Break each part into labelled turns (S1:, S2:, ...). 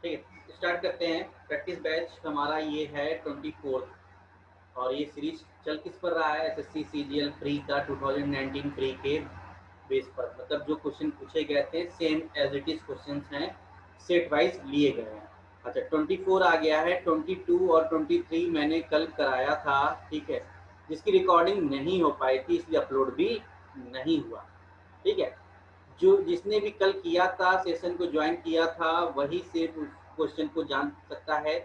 S1: ठीक है, स्टार्ट करते हैं। प्रैक्टिस बैच हमारा ये है 24 और ये सीरीज चल किस पर रहा है, एसएससी सीजीएल प्री का 2019 प्री के बेस पर, मतलब जो क्वेश्चन पूछे गए थे same as it is question हैं, सेट वाइज लिए गए हैं। अच्छा 24 आ गया है, 22 और 23 मैंने कल कराया था, ठीक है, जिसकी रिकॉर्डिंग नहीं हो पाई थी इसलिए अपलोड भी नहीं हुआ। ठीक है, जो जिसने भी कल किया था, सेशन को ज्वाइन किया था, वही से उस क्वेश्चन को जान सकता है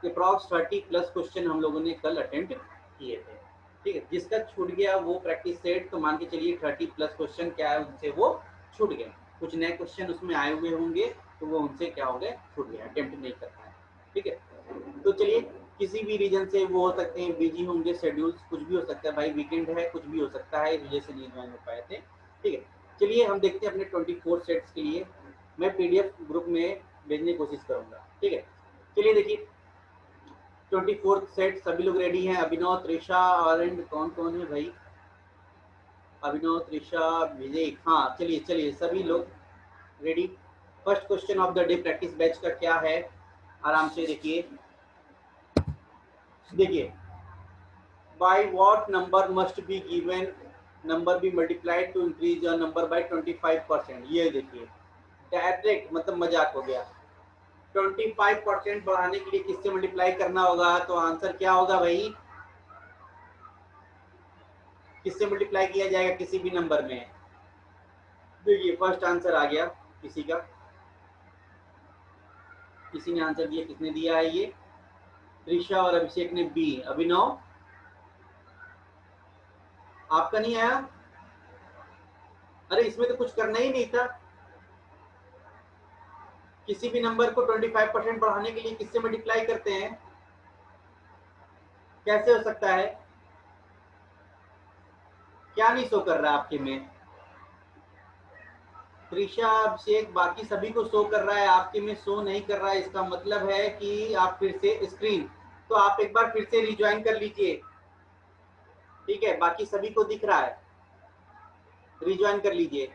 S1: कि अप्रॉक्स 30 प्लस क्वेश्चन हम लोगों ने कल अटेम्प्ट किए थे। ठीक है, जिसका छूट गया वो प्रैक्टिस सेट, तो मान के चलिए 30 प्लस क्वेश्चन क्या है उनसे वो छूट गए। कुछ नए क्वेश्चन उसमें आए हुए होंगे तो वो उनसे क्या हो गए, छूट गया, अटेम्प्ट नहीं कर पाए। ठीक है, तो चलिए किसी भी रीजन से वो हो सकते हैं, बिजी होंगे, शेड्यूल कुछ भी हो सकता है, भाई वीकेंड है, कुछ भी हो सकता है, इस वजह से नहीं ज्वाइन हो पाए थे। ठीक है, चलिए हम देखते हैं अपने 24 सेट्स के लिए मैं पीडीएफ ग्रुप में भेजने की कोशिश करूंगा। ठीक है, चलिए देखिए 24 सेट सभी लोग रेडी हैं। अभिनव, त्रिषा और कौन कौन है भाई, अभिनव, त्रिषा, विजय, हाँ चलिए चलिए सभी लोग ready. First question of the day practice batch का क्या है, आराम से देखिए। देखिए, by what number must be given number be multiplied to increase your number by 25%। ये देखिए डायरेक्ट मतलब मजाक हो गया। 25% बढ़ाने के लिए किससे मल्टीप्लाई करना होगा, तो आंसर क्या होगा भाई, किससे मल्टीप्लाई किया जाएगा किसी भी नंबर में। देखिए फर्स्ट आंसर आ गया किसी का, किसी ने आंसर दिया, किसने दिया है ये, त्रिषा और अभिषेक ने बी। अभिनव आपका नहीं आया, अरे इसमें तो कुछ करना ही नहीं था। किसी भी नंबर को 25% बढ़ाने के लिए किससे मल्टीप्लाई करते हैं, कैसे हो सकता है, क्या नहीं शो कर रहा है आपके में, त्रिषा, अभिषेक, बाकी सभी को शो कर रहा है, आपके में शो नहीं कर रहा है, इसका मतलब है कि आप फिर से स्क्रीन, तो आप एक बार फिर से रिज्वाइन कर लीजिए। ठीक है, बाकी सभी को दिख रहा है, रिज्वाइन कर लीजिए।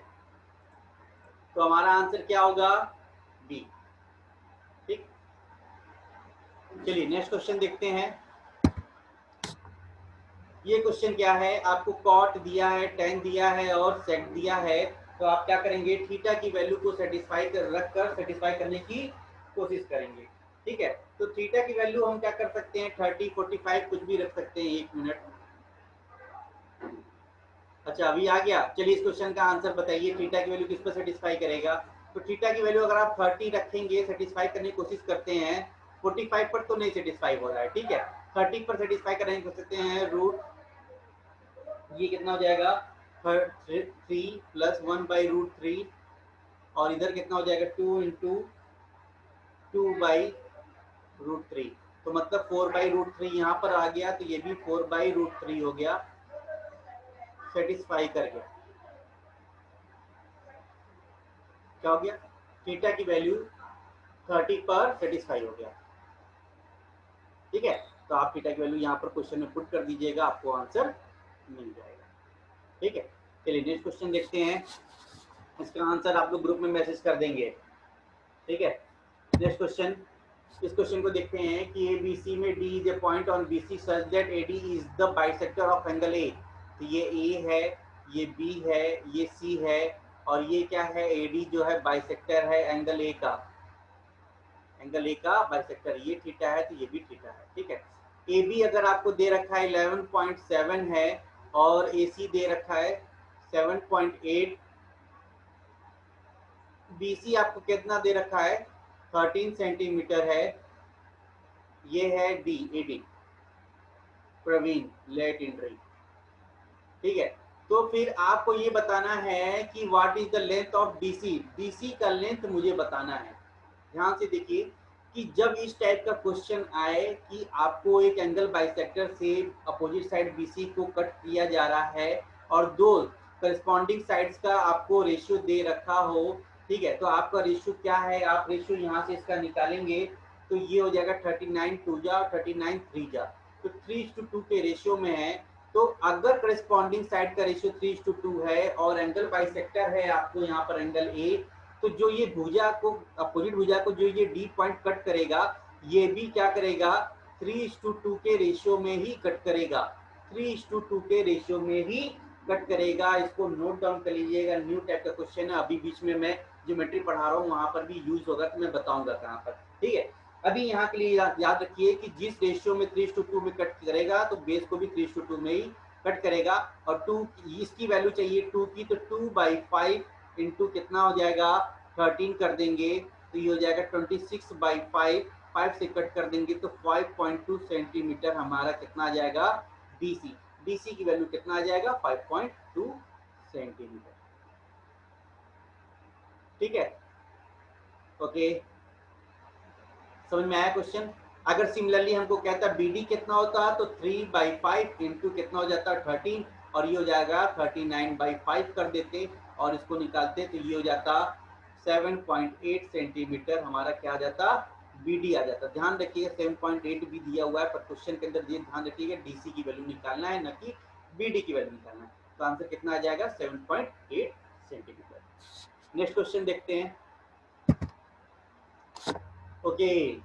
S1: तो हमारा आंसर क्या होगा, बी। ठीक, चलिए नेक्स्ट क्वेश्चन देखते हैं। ये क्वेश्चन क्या है, आपको कॉट दिया है, टेन दिया है और सेक दिया है, तो आप क्या करेंगे, थीटा की वैल्यू को सेटिस्फाई कर रखकर सेटिस्फाई करने की कोशिश करेंगे। ठीक है, तो थीटा की वैल्यू हम क्या कर सकते हैं, 30, 45 कुछ भी रख सकते हैं। एक मिनट, अच्छा अभी आ गया। चलिए इस क्वेश्चन का आंसर बताइए, थीटा की वैल्यू किस पर सेटिस्फाई करेगा। तो थीटा की वैल्यू अगर आप 30 रखेंगे, सेटिस्फाई करने की कोशिश करते हैं, 45 पर तो नहीं सेटिस्फाई हो रहा है, ठीक है, 30 पर सेटिस्फाई करने की कोशिश करते हैं, रूट ये कितना हो जाएगा, 3 प्लस 1/√3, और इधर कितना हो जाएगा, 2 इंटू 2/√3, तो मतलब 4/√3 यहाँ पर आ गया, तो ये भी 4/√3 हो गया, सेटिस्फाई कर गया। क्या हो गया, थीटा की वैल्यू 30 पर सेटिस्फाई हो गया। ठीक है, तो आप थीटा की वैल्यू यहाँ पर क्वेश्चन में पुट कर दीजिएगा, आपको आंसर मिल जाएगा। ठीक है, चलिए नेक्स्ट क्वेश्चन देखते हैं, इसका आंसर आप लोग ग्रुप में मैसेज कर देंगे। ठीक है, नेक्स्ट क्वेश्चन, इस क्वेश्चन को देखते हैं कि ABC में D is a point on BC such that AD is the bisector of angle A। तो ये A है, ये B है, ये C है, और ये क्या है, AD जो है बाइसेक्टर है एंगल A का, एंगल A का बाइसेक्टर, ये थीटा है तो ये भी थीटा है। ठीक है, AB अगर आपको दे रखा है 11.7 है और AC दे रखा है 7.8, BC आपको कितना दे रखा है, 13 सेंटीमीटर है, ये है D, AD Praveen late entry. ठीक है, तो फिर आपको ये बताना है कि what is the length of BC, BC का लेंथ मुझे बताना है। ध्यान से देखिए कि जब इस टाइप का क्वेश्चन आए कि आपको एक एंगल बाइसेक्टर से अपोजिट साइड BC को कट किया जा रहा है और दो करस्पॉन्डिंग साइड्स का आपको रेशियो दे रखा हो, ठीक है, तो आपका रेशियो क्या है, आप रेशियो यहाँ से इसका निकालेंगे तो ये हो जाएगा 39 2 जा, 39 3 जा, तो 3:2 के रेशियो में है। तो अगर करस्पॉन्डिंग साइड का रेशियो 3:2 है और एंगल बाइसेक्टर है आपको यहाँ पर एंगल A, तो तो जो ये भुजा को, अपोजिट भुजा को जो ये डी पॉइंट कट करेगा, ये भी क्या करेगा, 3:2 के रेशियो में ही कट करेगा, 3:2 के रेशियो में ही कट करेगा। इसको नोट डाउन कर लीजिएगा, न्यू टाइप का क्वेश्चन है, अभी बीच में मैं ज्योमेट्री पढ़ा रहा हूँ वहां पर भी यूज होगा, तो मैं बताऊंगा कहाँ पर, ठीक है। अभी यहाँ के लिए याद रखिए कि जिस रेशियो में 3:2 में कट करेगा तो बेस को भी 3:2 में ही कट करेगा। और 2 इसकी वैल्यू चाहिए 2 की, तो 2/5 इंटू कितना हो जाएगा, 13 कर देंगे तो ये हो जाएगा 26/5, 5 से कट कर देंगे तो 5.2 सेंटीमीटर हमारा कितना आ जाएगा, डीसी। डीसी की वैल्यू कितना आ जाएगा, 5.2 सेंटीमीटर, ठीक है। ओके, समझ में आया क्वेश्चन। अगर सिमिलरली हमको कहता है बीडी कितना होता है, तो 3/5 इंटू कितना हो जाता है 13, और ये हो जाएगा 39/5 कर देते और इसको निकालते तो ये हो जाता 7.8 सेंटीमीटर हमारा क्या आ जाता, बीडी आ जाता। ध्यान रखिएगा 7.8 भी दिया हुआ है, पर क्वेश्चन के अंदर ये ध्यान रखिएगा डीसी की वैल्यू निकालना है, न कि बीडी की वैल्यू निकालना है। तो आंसर कितना आ जाएगा, 7.8 सेंटीमीटर। नेक्स्ट क्वेश्चन देखते हैं। Okay,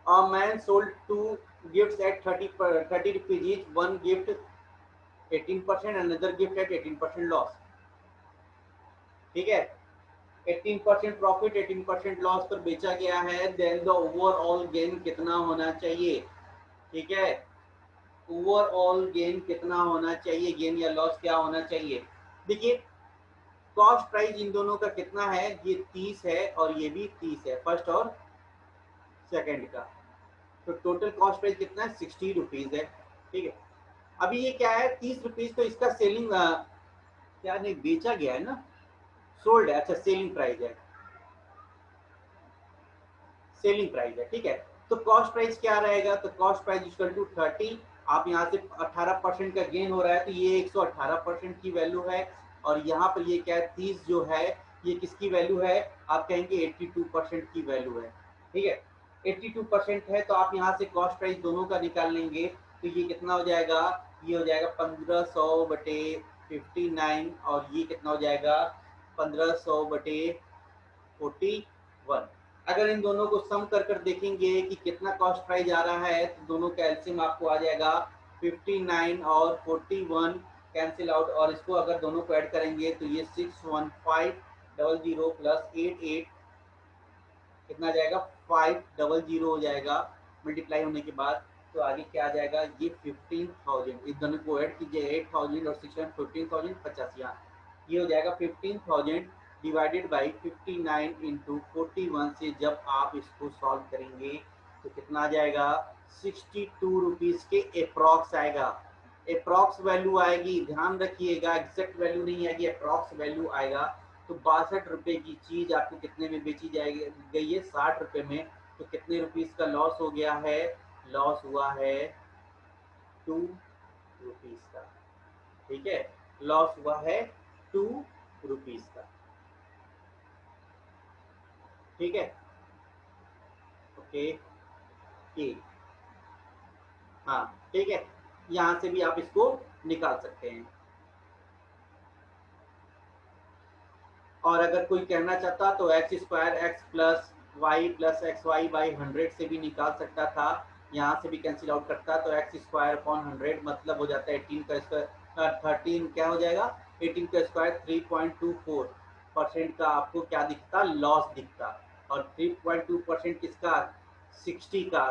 S1: a man sold 2 gifts at 30 rupees each, one gift 18%, another gift at 18% loss, ठीक है। 18% प्रॉफिट 18% लॉस पर बेचा गया है, देन द ओवरऑल गेन कितना होना चाहिए, ठीक है। ओवरऑल गेन कितना होना चाहिए, गेन या लॉस क्या होना चाहिए। देखिए कॉस्ट प्राइस इन दोनों का कितना है, ये 30 है और ये भी 30 है, फर्स्ट और सेकंड का। तो टोटल कॉस्ट प्राइस कितना है, 60 रुपीज है, ठीक है। अभी ये क्या है, 30 रुपीज, तो इसका सेलिंग क्या नहीं बेचा गया है ना, सोल्ड है, अच्छा सेलिंग प्राइस है, सेलिंग प्राइस है, ठीक है। तो कॉस्ट प्राइस क्या रहेगा, तो कॉस्ट प्राइस इक्वल टू 30, आप यहाँ से 18% का गेन हो रहा है तो ये 118% की वैल्यू है, और यहाँ पर ये क्या है 30 जो है ये किसकी वैल्यू है, आप कहेंगे 82% की वैल्यू है, ठीक है। 82% है तो आप यहाँ से कॉस्ट प्राइस दोनों का निकाल लेंगे तो ये कितना हो जाएगा, ये हो जाएगा 1500 बटे 59, और ये कितना हो जाएगा 1500 बटे 41। अगर इन दोनों को सम कर कर देखेंगे कि कितना कॉस्ट प्राइस आ रहा है, तो दोनों का एलसीएम आपको आ जाएगा 59 और 41 कैंसिल आउट, और इसको अगर दोनों को ऐड करेंगे तो ये 61500 प्लस 88 कितना जाएगा 500 हो जाएगा मल्टीप्लाई होने के बाद। तो आगे क्या आ जाएगा, ये 15,000, इस दोनों को ऐड कीजिए 8,000 और 6 15,000 50, यहाँ ये हो जाएगा 15,000 डिवाइडेड बाई 59 इंटू 41 से जब आप इसको सॉल्व करेंगे तो कितना आ जाएगा, 62 रुपीज के अप्रॉक्स आएगा। अप्रॉक्स वैल्यू आएगी, ध्यान रखिएगा, एग्जैक्ट वैल्यू नहीं आएगी, अप्रॉक्स वैल्यू आएगा। तो 62 रुपए की चीज आपको कितने में बेची जाएगी, गई है 60 रुपए में, तो कितने रुपीज का लॉस हो गया है, लॉस हुआ है 2 रुपीज का, ठीक है। लॉस हुआ है 2 रुपीज का, ठीक है। ओके, हाँ ठीक है, यहाँ से भी आप इसको निकाल सकते हैं। और अगर कोई कहना चाहता तो X square X plus Y plus X Y by 100 से भी निकाल सकता था, यहाँ से भी कैंसिल आउट करता तो एक्स स्क्वायर अपॉन 100 मतलब हो जाता है 18 का स्क्वायर 13 क्या हो जाएगा 18 का स्क्वायर 3.24% का आपको क्या दिखता, लॉस दिखता। और 3.2% किसका, 60 का,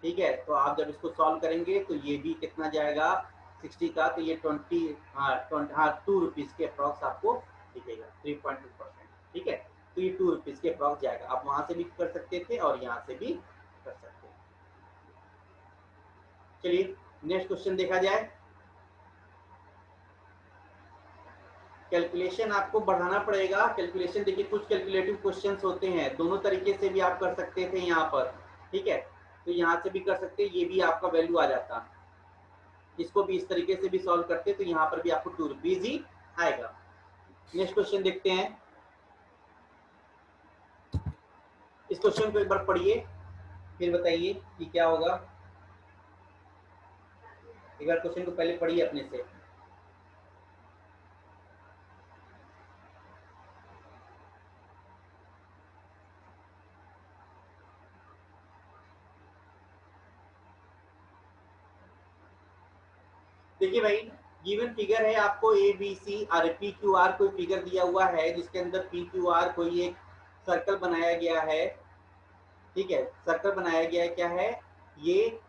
S1: ठीक है। तो आप जब इसको सॉल्व करेंगे तो ये भी कितना जाएगा 60 का, तो ये 20 हाँ 2 रुपीज के अप्रॉक्स आपको दिखेगा 3.2%, ठीक है। तो ये 2 रुपीज के अप्रॉक्स जाएगा, आप वहां से भी कर सकते थे और यहाँ से भी कर सकते हैं। चलिए नेक्स्ट क्वेश्चन देखा जाए। कैलकुलेशन आपको बढ़ाना पड़ेगा, कैलकुलेशन देखिए कुछ कैलकुलेटिव क्वेश्चंस होते हैं, दोनों तरीके से भी आप कर सकते थे यहाँ पर, ठीक है। तो यहाँ से भी कर सकते, ये भी आपका वैल्यू आ जाता, इसको भी इस तरीके से भी सॉल्व करते तो यहाँ पर भी आपको 2 रुपीज ही आएगा। नेक्स्ट क्वेश्चन देखते हैं, इस क्वेश्चन को एक बार पढ़िए फिर बताइए कि क्या होगा। एक बार क्वेश्चन को पहले पढ़िए अपने से। देखिए भाई, गिवन फिगर है आपको ए बी सी और पी क्यू आर कोई फिगर दिया हुआ है जिसके अंदर पी क्यू आर कोई एक सर्कल बनाया गया है। ठीक है, सर्कल बनाया गया है, क्या है ये,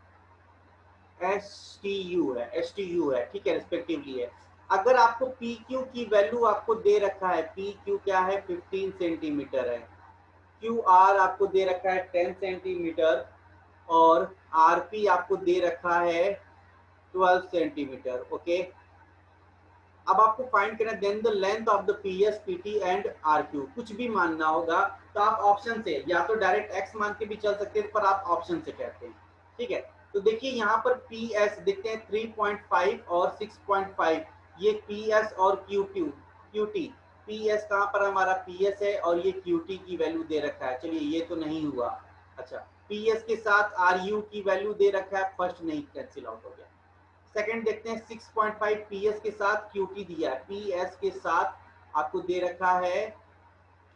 S1: एस टी यू है, ठीक है, रिस्पेक्टिवली है। अगर आपको पी क्यू की वैल्यू आपको दे रखा है, पी क्यू क्या है 15 सेंटीमीटर है, क्यू आर आपको दे रखा है 10 सेंटीमीटर, और आर पी आपको दे रखा है 12 सेंटीमीटर। ओके, अब आपको फाइंड करना then the length of the P S P T and R Q, कुछ भी मानना होगा तो आप ऑप्शन से, या तो डायरेक्ट एक्स मान के भी चल सकते हैं, पर आप ऑप्शन से कहते हैं। ठीक है, तो देखिए यहाँ पर पी एस देखते हैं 3.5 और 6.5, ये पी एस और क्यू टी, पी एस कहाँ पर हमारा पी एस है और ये क्यू टी की वैल्यू दे रखा है, चलिए ये तो नहीं हुआ। अच्छा, पी एस के साथ आर यू की वैल्यू दे रखा है, फर्स्ट नहीं, कैंसिल आउट हो गया। सेकंड देखते हैं 6.5 पीएस के साथ क्यूटी दिया है, पीएस के साथ आपको दे रखा है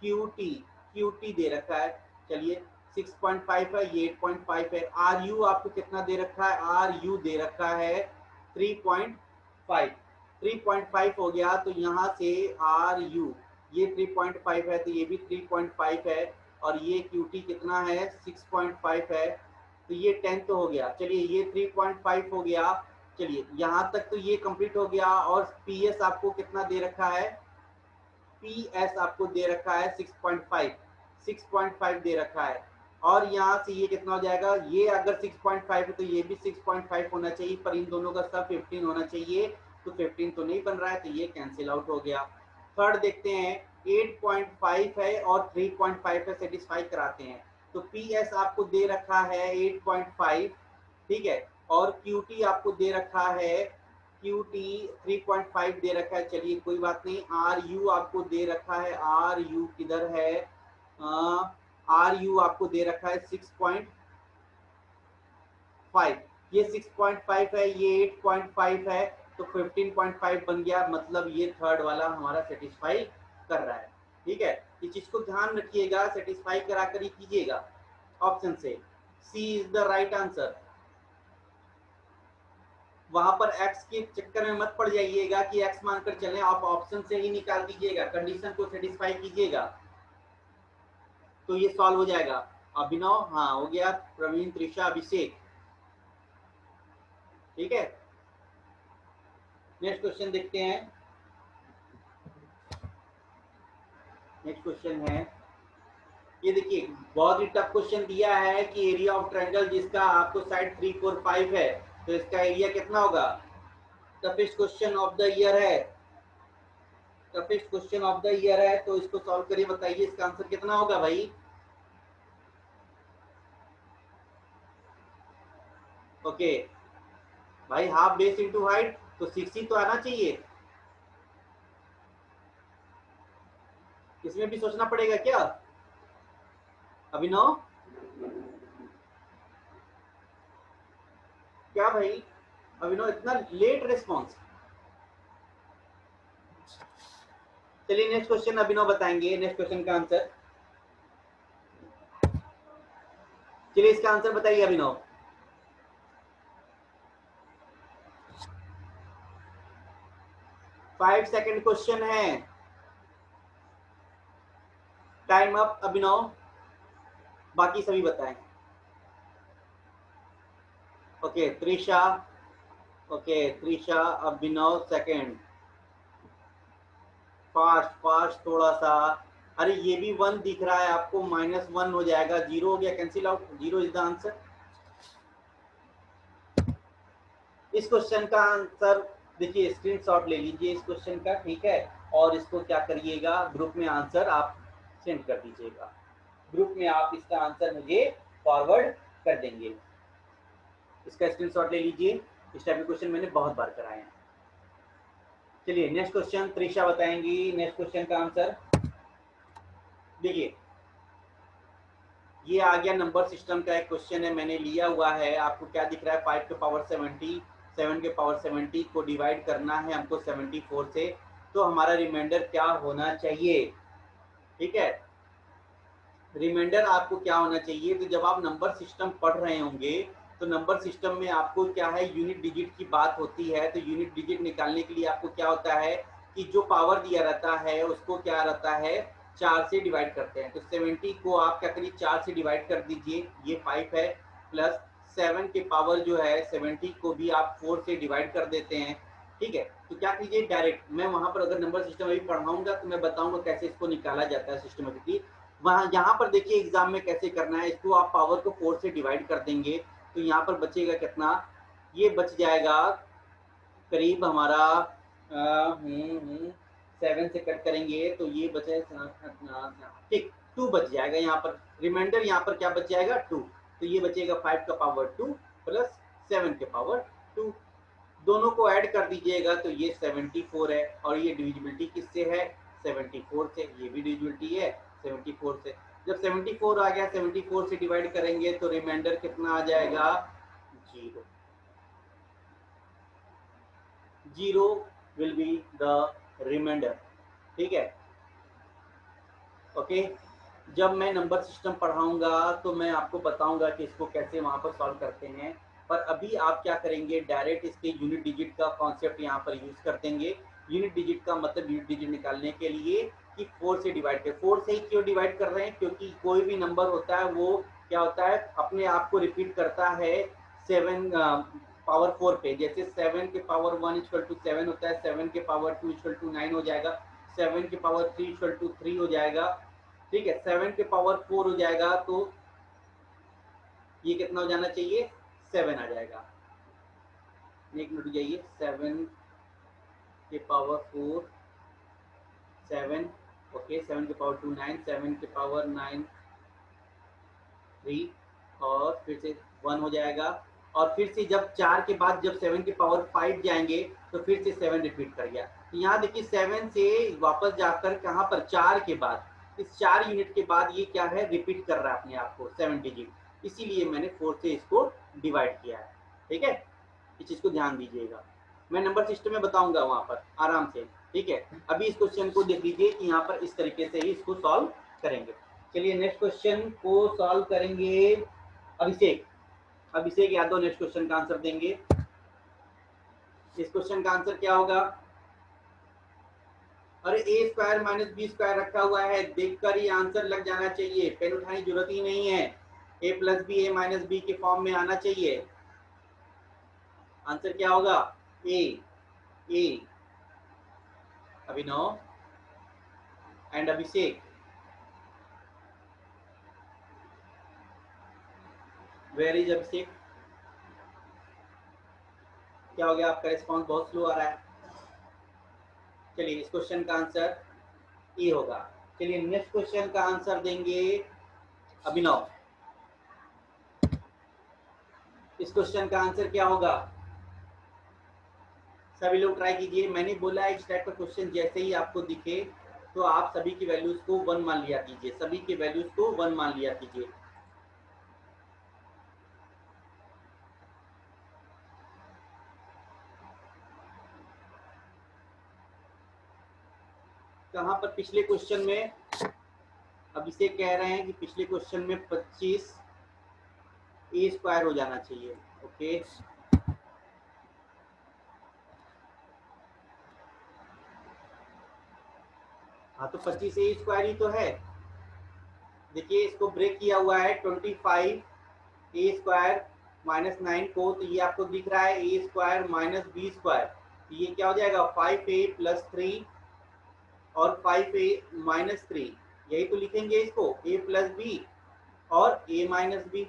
S1: क्यूटी दे रखा है, चलिए 6.5 है, ये 8.5 है। आर यू आपको कितना दे रखा है, आर यू दे रखा है 3.5, 3.5 हो गया, तो यहाँ से आर यू ये 3.5 है, तो ये भी 3.5 है, और ये क्यूटी कितना है 6.5 है, तो ये 10 तो हो गया, चलिए ये 3.5 हो गया। चलिए यहाँ तक तो ये कंप्लीट हो गया, और पी एस आपको कितना दे रखा है, पी एस आपको दे रखा है 6.5 दे रखा है, और यहाँ से ये कितना हो जाएगा, ये अगर 6.5 है तो ये भी 6.5 होना चाहिए, पर इन दोनों का सब 15 होना चाहिए, तो 15 तो नहीं बन रहा है, तो ये कैंसिल आउट हो गया। थर्ड देखते हैं 8.5 है और 3.5 है, सेटिस्फाई कराते हैं, तो पी एस आपको दे रखा है 8.5, ठीक है, और क्यूटी आपको दे रखा है, क्यूटी 3.5 दे रखा है, चलिए कोई बात नहीं। आर यू आपको दे रखा है, आर यू किधर है, आर यू आपको दे रखा है 6.5, ये 6.5 है, ये 8.5 है, तो 15.5 बन गया, मतलब ये थर्ड वाला हमारा सेटिस्फाई कर रहा है। ठीक है, इस चीज को ध्यान रखिएगा, सेटिस्फाई करा कर ही कीजिएगा ऑप्शन से, सी इज द राइट आंसर। वहां पर x के चक्कर में मत पड़ जाइएगा कि x मानकर चलें, आप ऑप्शन से ही निकाल दीजिएगा, कंडीशन को सेटिस्फाई कीजिएगा, तो ये सॉल्व हो जाएगा। अभिनव, हाँ हो गया, प्रवीण, त्रिषा, अभिषेक, ठीक है। नेक्स्ट क्वेश्चन देखते हैं। नेक्स्ट क्वेश्चन है, ये देखिए बहुत ही टफ क्वेश्चन दिया है कि एरिया ऑफ ट्रायंगल जिसका आपको साइड 3, 4, 5 है, तो इसका एरिया कितना होगा। Toughest question of the year है, toughest question of the year है, तो इसको सॉल्व करिए, बताइए इसका आंसर कितना होगा भाई। ओके भाई, हाफ बेस इंटू हाइट, तो 6 ही तो आना चाहिए, इसमें भी सोचना पड़ेगा क्या अभिनव, क्या भाई अभिनव, इतना लेट रिस्पॉन्स। चलिए नेक्स्ट क्वेश्चन अभिनव बताएंगे, नेक्स्ट क्वेश्चन का आंसर, चलिए इसका आंसर बताइए अभिनव। 5 सेकंड क्वेश्चन है, टाइम अप अभिनव, बाकी सभी बताएं। ओके त्रिशा, ओके त्रिशा, अभिनव सेकंड, फास्ट फास्ट थोड़ा सा, अरे ये भी 1 दिख रहा है आपको, -1 हो जाएगा, 0 हो गया, cancel out, 0 is the answer. इस क्वेश्चन का आंसर देखिए, स्क्रीनशॉट ले लीजिए इस क्वेश्चन का, ठीक है, और इसको क्या करिएगा, ग्रुप में आंसर आप सेंड कर दीजिएगा, ग्रुप में आप इसका आंसर मुझे फॉरवर्ड कर देंगे। इसका स्क्रीनशॉट ले लीजिए, इस टाइप के क्वेश्चन मैंने बहुत बार कराए हैं। चलिए नेक्स्ट क्वेश्चन त्रिशा बताएंगी, नेक्स्ट क्वेश्चन का आंसर देखिए, ये आ गया नंबर सिस्टम का एक क्वेश्चन है, मैंने लिया हुआ है, आपको क्या दिख रहा है, 5 के पावर 70, 7 के पावर 70 को डिवाइड करना है हमको 74 से, तो हमारा रिमाइंडर क्या होना चाहिए। ठीक है, रिमाइंडर आपको क्या होना चाहिए, तो जब आप नंबर सिस्टम पढ़ रहे होंगे तो नंबर सिस्टम में आपको क्या है, यूनिट डिजिट की बात होती है, तो यूनिट डिजिट निकालने के लिए आपको क्या होता है कि जो पावर दिया रहता है उसको क्या रहता है 4 से डिवाइड करते हैं। तो 70 को आप क्या करिए 4 से डिवाइड कर दीजिए, ये 5 है, प्लस 7 के पावर जो है 70 को भी आप 4 से डिवाइड कर देते हैं। ठीक है, तो क्या कीजिए डायरेक्ट, मैं वहां पर अगर नंबर सिस्टम अभी पढ़ाऊंगा तो मैं बताऊंगा कैसे इसको निकाला जाता है सिस्टमेटिकली। वहां यहाँ पर देखिए एग्जाम में कैसे करना है, इसको आप पावर को 4 से डिवाइड कर देंगे तो यहाँ पर बचेगा कितना, ये बच जाएगा करीब हमारा 7 से कट करेंगे तो ये बचे ठीक 2 बच जाएगा यहाँ पर, रिमाइंडर यहाँ पर क्या बच जाएगा 2, तो ये बचेगा 5 का पावर 2 प्लस 7 के पावर 2, दोनों को ऐड कर दीजिएगा तो ये 74 है, और ये डिविजिबिलिटी किससे है 74 से, ये भी डिविजिबिलिटी है 74 से। जब 74 आ गया 74 से डिवाइड करेंगे तो रिमाइंडर कितना आ जाएगा 0, 0 विल बी द रिमाइंडर। ठीक है, ओके। जब मैं नंबर सिस्टम पढ़ाऊंगा तो मैं आपको बताऊंगा कि इसको कैसे वहां पर सॉल्व करते हैं, पर अभी आप क्या करेंगे डायरेक्ट इसके यूनिट डिजिट का कॉन्सेप्ट यहाँ पर यूज कर देंगे। यूनिट डिजिट का मतलब यूनिट डिजिट निकालने के लिए कि 4 से डिवाइड कर, 4 से ही क्यों डिवाइड कर रहे हैं, क्योंकि कोई भी नंबर होता है वो क्या होता है अपने आप को रिपीट करता है 7 पावर 4 पे, जैसे 7 के पावर 1 इक्वल टू 7 होता है, 7 के पावर 2 इक्वल टू 9 हो जाएगा, 7 के पावर 3 इक्वल टू 3 हो जाएगा। ठीक है, 7 के पावर 4 हो जाएगा तो ये कितना हो जाना चाहिए 7 आ जाएगा। एक मिनट जाइए, 7 के पावर 4 7, ओके, 7 के पावर 2 9, 7 के पावर 9 3, और फिर से 1 हो जाएगा, और फिर से जब 4 के बाद जब 7 के पावर 5 जाएंगे तो फिर से 7 रिपीट कर गया। तो यहाँ देखिए 7 से वापस जाकर कहाँ पर 4 के बाद, इस 4 यूनिट के बाद ये क्या है रिपीट कर रहा है अपने आप को 7 डिजिट, इसीलिए मैंने 4 से इसको डिवाइड किया है। ठीक है, इस चीज को ध्यान दीजिएगा, मैं नंबर सिस्टम में बताऊंगा वहां पर आराम से। ठीक है, अभी इस क्वेश्चन को देख लीजिए कि यहाँ पर इस तरीके से ही इसको सॉल्व करेंगे। चलिए नेक्स्ट क्वेश्चन को सॉल्व करेंगे अभिषेक। अभिषेक यादव नेक्स्ट क्वेश्चन का आंसर देंगे। इस क्वेश्चन का आंसर क्या होगा, अरे ए स्क्वायर माइनस बी स्क्वायर रखा हुआ है, देखकर ही आंसर लग जाना चाहिए, पेन उठाने की जरूरत ही नहीं है, ए प्लस बी ए माइनस बी के फॉर्म में आना चाहिए। आंसर क्या होगा ए, ए अभिनव एंड अभिषेक, वेयर इज अभिषेक, क्या हो गया आपका रिस्पॉन्स बहुत स्लो आ रहा है। चलिए इस क्वेश्चन का आंसर ए होगा। चलिए नेक्स्ट क्वेश्चन का आंसर देंगे अभिनव। इस क्वेश्चन का आंसर क्या होगा, सभी लोग ट्राई कीजिए। मैंने बोला इस टाइप का क्वेश्चन जैसे ही आपको दिखे तो आप सभी की वैल्यूज को 1 मान लिया कीजिए, सभी के वैल्यूज को 1 मान लिया कीजिए। कहां पर पिछले क्वेश्चन में अभिषेक कह रहे हैं कि पिछले क्वेश्चन में 25 ए स्क्वायर हो जाना चाहिए। ओके, हाँ तो 25 ए स्क्वायर ही तो है। देखिए इसको ब्रेक किया हुआ है 25 ए स्क्वायर माइनस 9 को, तो ये आपको दिख रहा है ए स्क्वायर माइनस बी स्क्वायर, तो ये क्या हो जाएगा 5a प्लस 3 और 5a माइनस 3, यही तो लिखेंगे इसको a प्लस बी और a माइनस बी।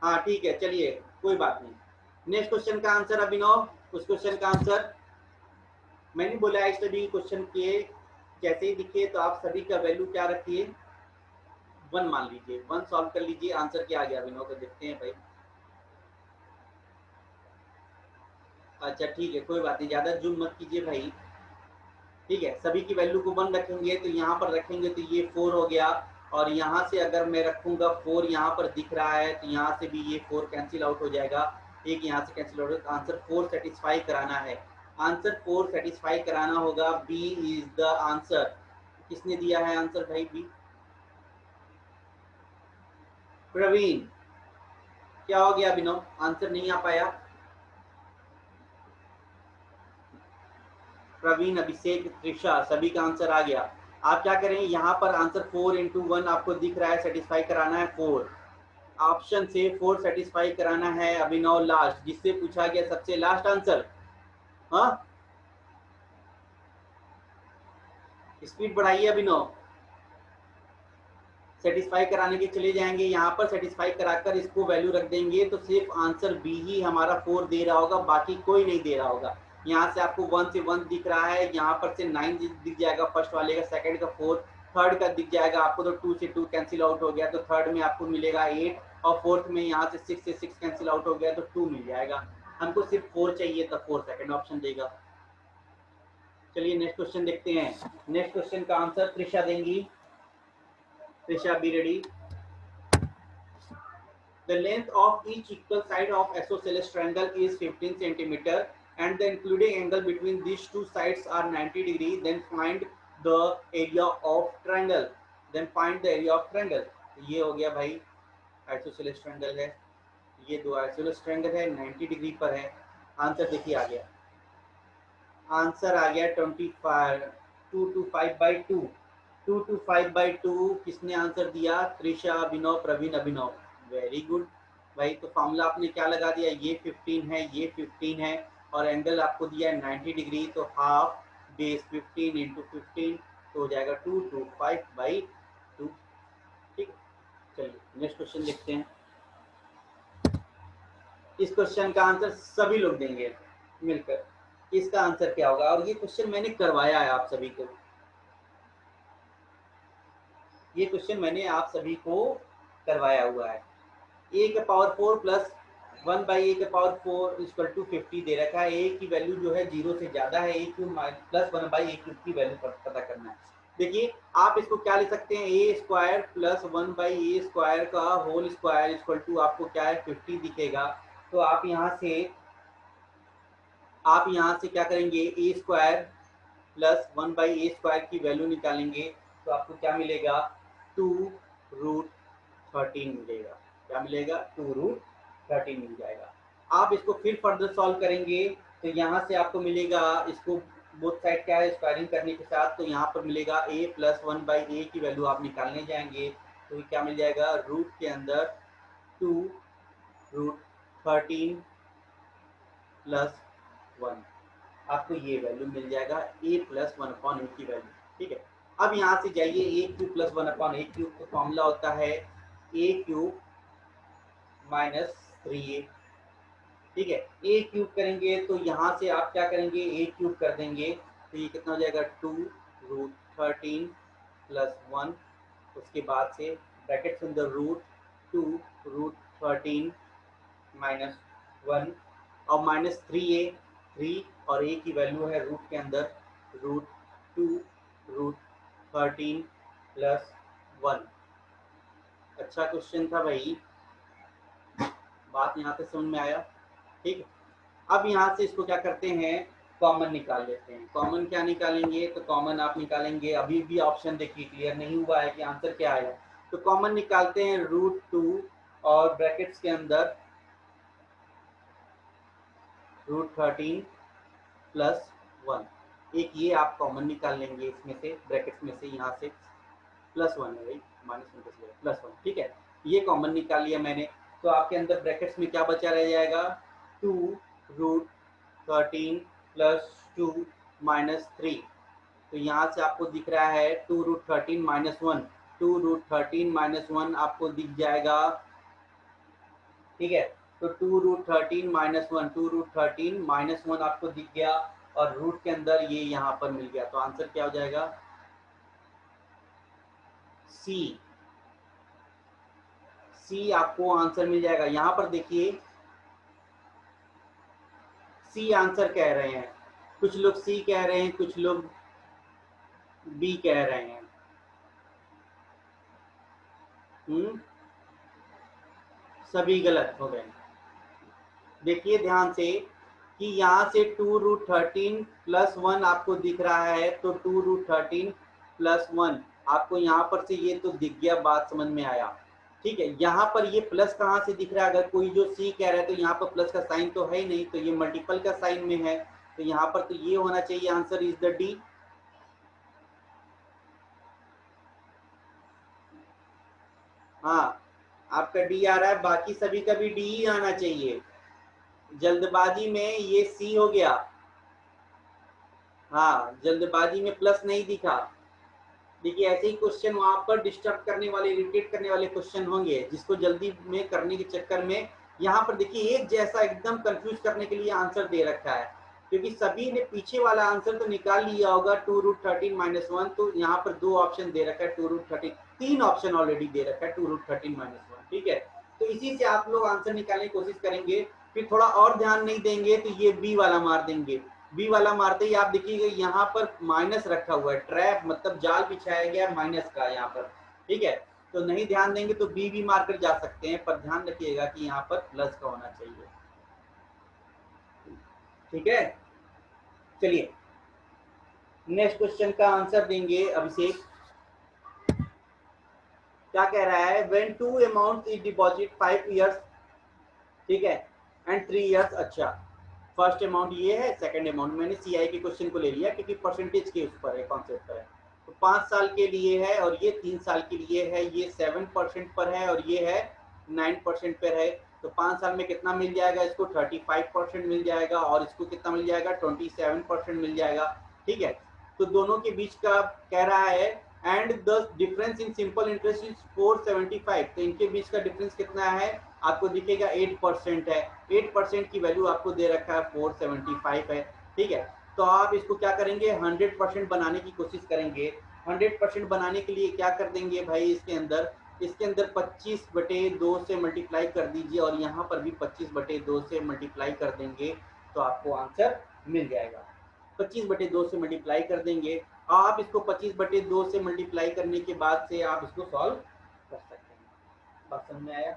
S1: हाँ ठीक है, चलिए कोई बात नहीं। नेक्स्ट क्वेश्चन का आंसर अभिनव, उस क्वेश्चन का आंसर मैंने बोला है सभी क्वेश्चन किए जैसे ही दिखे तो आप सभी का वैल्यू क्या रखिए 1 मान लीजिए, 1 सॉल्व कर लीजिए। आंसर क्या आ गया अभिनव को देखते हैं भाई। अच्छा ठीक है, कोई बात नहीं, ज्यादा जूम मत कीजिए भाई। ठीक है, सभी की वैल्यू को 1 रखेंगे तो यहाँ पर रखेंगे तो ये 4 हो गया, और यहाँ से अगर मैं रखूंगा 4 यहाँ पर दिख रहा है तो यहाँ से भी ये 4 कैंसिल आउट हो जाएगा, एक यहाँ से कैंसिल आउट, आंसर 4 सेटिस्फाई कराना है, आंसर 4 सेटिस्फाई कराना होगा, बी इज द आंसर। किसने दिया है आंसर भाई बी, प्रवीण, क्या हो गया अभिनव, आंसर नहीं आ पाया? प्रवीण, अभिषेक, त्रिशा, सभी का आंसर आ गया। आप क्या करें, यहाँ पर आंसर 4 इंटू 1 आपको दिख रहा है, सेटिस्फाई कराना है 4। ऑप्शन से 4 सेटिस्फाई कराना है अभिनव लास्ट, जिससे पूछा गया सबसे लास्ट आंसर। हाँ, स्पीड बढ़ाइए अभिनव। सेटिस्फाई कराने के चले जाएंगे, यहाँ पर सेटिस्फाई कराकर इसको वैल्यू रख देंगे तो सिर्फ आंसर बी ही हमारा 4 दे रहा होगा, बाकी कोई नहीं दे रहा होगा। यहाँ से आपको 1 से 1 दिख रहा है, यहाँ पर से 9 दिख जाएगा फर्स्ट वाले का, सेकंड का 4, थर्ड का दिख जाएगा आपको, तो 2 से 2 कैंसिल आउट हो गया, तो थर्ड में आपको मिलेगा 8, और फोर्थ में यहाँ से 6 से 6 कैंसिल आउट हो गया तो 2 मिल जाएगा। हमको सिर्फ 4 चाहिए था, 4 सेकंड ऑप्शन देगा। चलिए नेक्स्ट क्वेश्चन देखते हैं। नेक्स्ट क्वेश्चन का आंसर त्रिशा देंगी। Trisha, be ready. The length of each equal side of isosceles triangle is 15 centimeter and the including angle between these two sides are 90 degree. Then find the area of triangle. Then find the area of triangle. ये हो गया भाई isosceles triangle है, ये दो isosceles triangle है, 90 degree पर है। आंसर देखिए आ गया, आंसर आ गया 25, 225/2। 225/2 किसने आंसर दिया? त्रिशा, अभिनव, प्रवीण, अभिनव। वेरी गुड भाई। तो फॉर्मूला आपने क्या लगा दिया, ये 15 है, ये 15 है, और एंगल आपको दिया है 90 डिग्री, तो हाफ बेस 15 इंटू 15 तो हो जाएगा 225/2। ठीक, चलिए नेक्स्ट क्वेश्चन देखते हैं। इस क्वेश्चन का आंसर सभी लोग देंगे मिलकर, इसका आंसर क्या होगा, और ये क्वेश्चन मैंने करवाया है आप सभी को, ये क्वेश्चन मैंने आप सभी को करवाया हुआ है। a के पावर 4 प्लस 1/a के पावर 4 इक्वल टू 50 दे रखा है। a की वैल्यू जो है 0 से ज्यादा है, a क्यूब प्लस 1/a³ की वैल्यू पता करना है। देखिए आप इसको क्या ले सकते हैं, a square plus 1/a square का होल स्क्वायर इक्वल टू आपको क्या है 50 दिखेगा। तो आप यहाँ से क्या करेंगे, a square plus 1/a square की वैल्यू निकालेंगे तो आपको क्या मिलेगा, 2√13 मिलेगा। क्या मिलेगा, 2√13 मिल जाएगा। आप इसको फिर फर्दर सॉल्व करेंगे तो यहाँ से आपको मिलेगा, इसको बोथ साइड क्या है स्क्वायरिंग करने के साथ, तो यहाँ पर मिलेगा a प्लस 1/a की वैल्यू आप निकालने जाएंगे तो क्या मिल जाएगा, रूट के अंदर 2√13 प्लस 1, आपको ये वैल्यू मिल जाएगा a प्लस 1/a की वैल्यू। ठीक है, अब यहाँ से जाइए a³ प्लस 1/a³ तो फॉर्मूला होता है a³ माइनस 3a। ठीक है, a³ करेंगे तो यहाँ से आप क्या करेंगे, a³ कर देंगे तो ये कितना हो जाएगा, 2√13 प्लस 1, उसके बाद से ब्रैकेट के अंदर रूट 2√13 माइनस 1 और माइनस 3a, 3 और a की वैल्यू है रूट के अंदर √2√13 प्लस 1। अच्छा क्वेश्चन था भाई, बात यहाँ पे समझ में आया। ठीक, अब यहाँ से इसको क्या करते हैं, कॉमन निकाल लेते हैं। कॉमन क्या निकालेंगे, तो कॉमन आप निकालेंगे, अभी भी ऑप्शन देखिए क्लियर नहीं हुआ है कि आंसर क्या आया, तो कॉमन निकालते हैं √2 और ब्रैकेट्स के अंदर √13 प्लस 1। एक ये आप कॉमन निकाल लेंगे इसमें से, ब्रैकेट्स में से, यहाँ से प्लस 1 है भाई, -1 प्लस 1। ठीक है, ये कॉमन निकाल लिया मैंने, तो आपके अंदर ब्रैकेट्स में क्या बचा रह जाएगा, 2√13 प्लस 2 माइनस 3। तो यहाँ से आपको दिख रहा है 2√13 माइनस 1, 2√13 माइनस 1 आपको दिख जाएगा। ठीक है, तो 2√13 माइनस 1, 2√13 माइनस 1 आपको दिख गया और रूट के अंदर ये यहाँ पर मिल गया, तो आंसर क्या हो जाएगा, सी। सी आपको आंसर मिल जाएगा। यहाँ पर देखिए सी आंसर कह रहे हैं, कुछ लोग सी कह रहे हैं, कुछ लोग बी कह रहे हैं। सभी गलत हो गए। देखिए ध्यान से कि यहाँ से 2√13 प्लस 1 आपको दिख रहा है, तो 2√13 प्लस 1 आपको यहाँ पर से ये तो दिख गया, बात समझ में आया। ठीक है, यहाँ पर ये प्लस कहाँ से दिख रहा है? अगर कोई जो सी कह रहा है तो यहाँ पर प्लस का साइन तो है ही नहीं, तो ये मल्टीपल का साइन में है, तो यहाँ पर तो ये होना चाहिए, आंसर इज द डी। हाँ, आपका डी आ रहा है, बाकी सभी का भी डी ही आना चाहिए। जल्दबाजी में ये सी हो गया। हाँ, जल्दबाजी में प्लस नहीं दिखा। देखिए ऐसे ही क्वेश्चन वहां पर डिस्टर्ब करने वाले, इरिटेट करने वाले क्वेश्चन होंगे, जिसको जल्दी में करने के चक्कर में यहाँ पर देखिए एक जैसा एकदम कंफ्यूज करने के लिए आंसर दे रखा है, क्योंकि सभी ने पीछे वाला आंसर तो निकाल लिया होगा 2√13 - 1, तो यहाँ पर दो ऑप्शन दे रखा है 2√13, तीन ऑप्शन ऑलरेडी दे रखा है 2√13 - 1। ठीक है, तो इसी से आप लोग आंसर निकालने की कोशिश करेंगे, फिर थोड़ा और ध्यान नहीं देंगे तो ये बी वाला मार देंगे। बी वाला मारते ही आप देखिएगा यहाँ पर माइनस रखा हुआ है, ट्रैप मतलब जाल बिछाया गया माइनस का यहाँ पर। ठीक है, तो नहीं ध्यान देंगे तो बी भी मार कर जा सकते हैं, पर ध्यान रखिएगा कि यहाँ पर प्लस का होना चाहिए। ठीक है, चलिए नेक्स्ट क्वेश्चन का आंसर देंगे अभिषेक। क्या कह रहा है? When two amount is deposit 5 years, ठीक है, एंड 3 years। अच्छा, फर्स्ट अमाउंट ये है, सेकंड अमाउंट मैंने सीआई के क्वेश्चन को ले लिया क्योंकि परसेंटेज के उस पर है, कॉन्सेप्ट पर है। तो 5 साल के लिए है और ये 3 साल के लिए है, ये 7% पर है और ये है 9% पर है। तो 5 साल में कितना मिल जाएगा? इसको 35% मिल जाएगा और इसको कितना मिल जाएगा? 27% मिल जाएगा। ठीक है, तो दोनों के बीच का कह रहा है and the difference in simple interest is 475। तो इनके बीच का डिफरेंस कितना है? आपको दिखेगा 8% है। 8% की वैल्यू आपको दे रखा है 475 है। ठीक है, तो आप इसको क्या करेंगे? 100% बनाने की कोशिश करेंगे। 100% बनाने के लिए क्या कर देंगे भाई? इसके अंदर 25/2 से मल्टीप्लाई कर दीजिए और यहाँ पर भी 25/2 से मल्टीप्लाई कर देंगे तो आपको आंसर मिल जाएगा। 25/2 से मल्टीप्लाई कर देंगे, आप इसको 25/2 से मल्टीप्लाई करने के बाद से आप इसको सॉल्व कर सकते हैं। बात समझ में आया?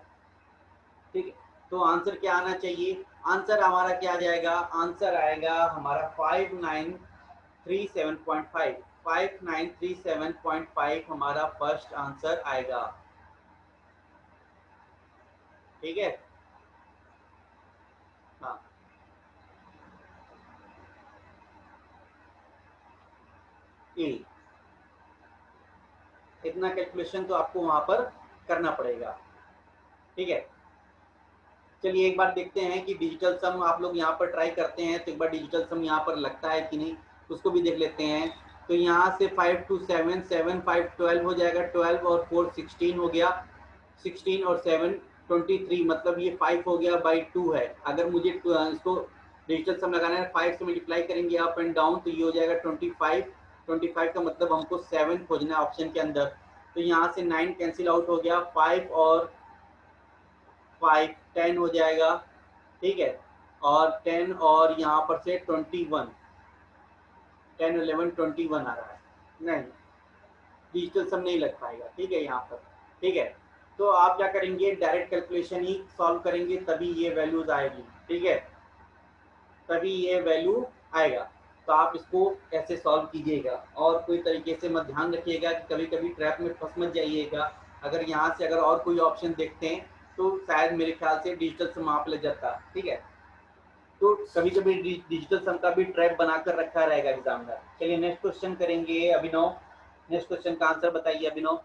S1: ठीक है, तो आंसर क्या आना चाहिए? आंसर हमारा क्या आ जाएगा? आंसर आएगा हमारा 5937.5। 5937.5 हमारा फर्स्ट आंसर आएगा। ठीक है, हाँ, ए, इतना कैलकुलेशन तो आपको वहां पर करना पड़ेगा। ठीक है, चलिए एक बार देखते हैं कि डिजिटल सम आप लोग यहाँ पर ट्राई करते हैं तो एक बार डिजिटल सम यहाँ पर लगता है कि नहीं, उसको भी देख लेते हैं। तो यहाँ से 5 to 7, 7 5 12 हो जाएगा, 12 और 4 16 हो गया, 16 और 7 23, मतलब ये 5 हो गया बाई 2 है। अगर मुझे इसको डिजिटल सम लगाना है 5 से मल्टीप्लाई करेंगे अप एंड डाउन तो ये हो जाएगा 25। 25 का मतलब हमको 7 खोजना है ऑप्शन के अंदर। तो यहाँ से 9 कैंसिल आउट हो गया, 5 और 5 10 हो जाएगा। ठीक है, और 10 और यहाँ पर से 21, 10 11 21 आ रहा है। नहीं, डिजिटल सम नहीं लग पाएगा। ठीक है, यहाँ पर ठीक है, तो आप क्या करेंगे? डायरेक्ट कैलकुलेशन ही सॉल्व करेंगे तभी ये वैल्यूज आएगी। ठीक है, तभी ये वैल्यू आएगा। तो आप इसको ऐसे सॉल्व कीजिएगा और कोई तरीके से मत ध्यान रखिएगा कि कभी कभी ट्रैप में फंस मत जाइएगा। अगर यहाँ से अगर और कोई ऑप्शन देखते हैं तो शायद मेरे ख्याल से डिजिटल सम आप लग जाता। ठीक है, तो कभी कभी डिजिटल सम का भी ट्रैप बनाकर रखा रहेगा एग्जामिनर। चलिए नेक्स्ट क्वेश्चन करेंगे अभिनव। नेक्स्ट क्वेश्चन का आंसर बताइए अभिनव।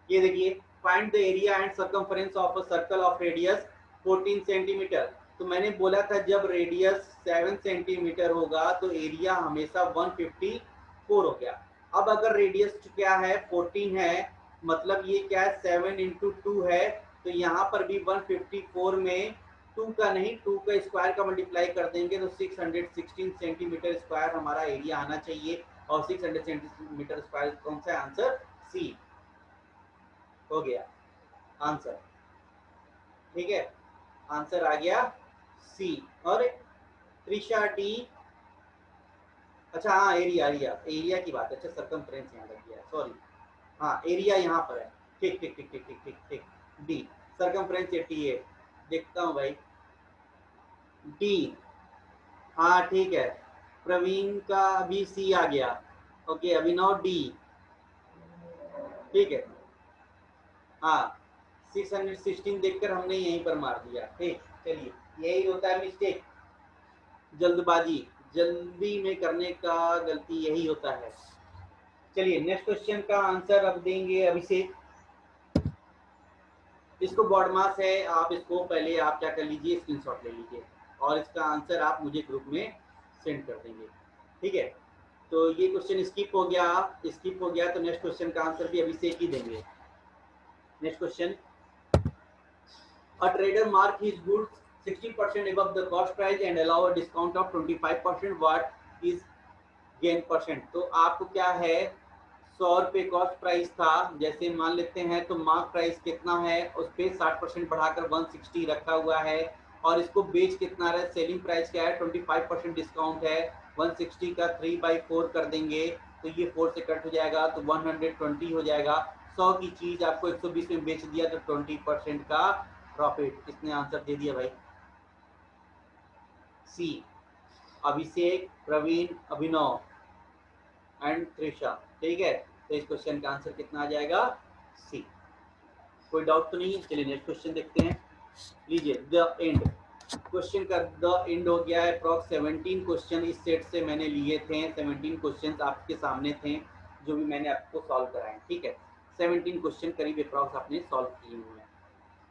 S1: ये देखिए, find the area and circumference of a circle of radius 14 centimetre. तो मैंने बोला था जब रेडियस 7 सेंटीमीटर होगा तो एरिया हमेशा 154 हो गया। अब अगर रेडियस क्या है? 14 है, मतलब ये क्या है? 7 इंटू 2 है, तो यहाँ पर भी 154 में 2 का नहीं 2 का स्क्वायर का मल्टीप्लाई कर देंगे तो 616 सेंटीमीटर स्क्वायर हमारा एरिया आना चाहिए। और 600 सेंटीमीटर स्क्वायर कौन सा आंसर? सी हो गया आंसर। ठीक है, आंसर आ गया सी। और त्रिशा डी, अच्छा हाँ, एरिया एरिया एरिया की बात है। अच्छा, सर्कमफ्रेंस यहाँ लग गया, सॉरी। हाँ, एरिया यहाँ पर है। ठीक ठीक ठीक ठीक ठीक ठीक ठीक, डी सर्कमफ्रेंस 88। देखता हूँ भाई, डी, हाँ ठीक है, प्रवीण का भी सी आ गया। ओके, अभिनव डी। ठीक है, हाँ 616 देखकर हमने यहीं पर मार दिया। ठीक, चलिए यही होता है मिस्टेक, जल्दबाजी, जल्दी में करने का गलती यही होता है। चलिए नेक्स्ट क्वेश्चन का आंसर अब देंगे अभिषेक। इसको बॉड मास है, आप इसको पहले आप क्या कर लीजिए, स्क्रीनशॉट ले लीजिए और इसका आंसर आप मुझे ग्रुप में सेंड कर देंगे। ठीक है, तो ये क्वेश्चन स्किप हो गया, स्किप हो गया, तो नेक्स्ट क्वेश्चन का आंसर भी अभिषेक ही देंगे। Next question, a trader mark his goods 60% above the cost price and allow a discount of 25%, what is gain percent? तो आपको क्या है, 100 रुपये कॉस्ट प्राइस था, जैसे मान लेते हैं, तो मार्क प्राइस कितना है, उस पर 60% बढ़ाकर 160 रखा हुआ है, और इसको बेच कितना रहा है, सेलिंग प्राइस क्या है, 25% डिस्काउंट है, 160 का 3/4 कर देंगे तो ये 4 से कट हो जाएगा तो 120 हो जाएगा। 100 की चीज आपको 120 में बेच दिया तो 20% का प्रॉफिट। किसने आंसर दे दिया भाई? सी, अभिषेक, प्रवीण, अभिनव एंड त्रिशा। ठीक है, तो इस क्वेश्चन का आंसर कितना आ जाएगा? सी। कोई डाउट तो नहीं है? चलिए नेक्स्ट क्वेश्चन देखते हैं। लीजिए, द एंड क्वेश्चन का द एंड हो गया है। अप्रॉक्स 17 क्वेश्चन इस सेट से मैंने लिए थे, 17 क्वेश्चन आपके सामने थे जो भी मैंने आपको सॉल्व कराए। ठीक है, 17 क्वेश्चन करीब अप्रॉक्स आपने सॉल्व किए हुए हैं।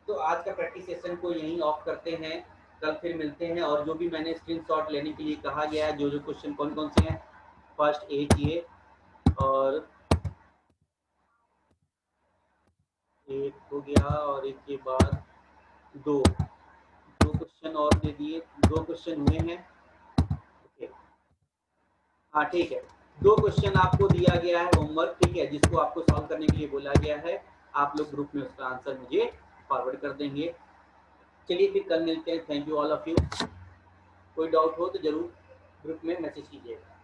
S1: तो आज का प्रैक्टिस सेशन को यहीं ऑफ करते हैं, कल फिर मिलते हैं। और जो भी मैंने स्क्रीनशॉट लेने के लिए कहा गया है, जो जो क्वेश्चन कौन कौन से हैं, फर्स्ट एक ये, और एक हो गया, और एक के बाद दो दो क्वेश्चन और दे दिए, 2 क्वेश्चन हुए हैं। ओके, हाँ ठीक है, 2 क्वेश्चन आपको दिया गया है होमवर्क, ठीक है, जिसको आपको सॉल्व करने के लिए बोला गया है। आप लोग ग्रुप में उसका आंसर मुझे फॉरवर्ड कर देंगे। चलिए फिर कल मिलते हैं। Thank you all of you. कोई डाउट हो तो जरूर ग्रुप में मैसेज कीजिएगा।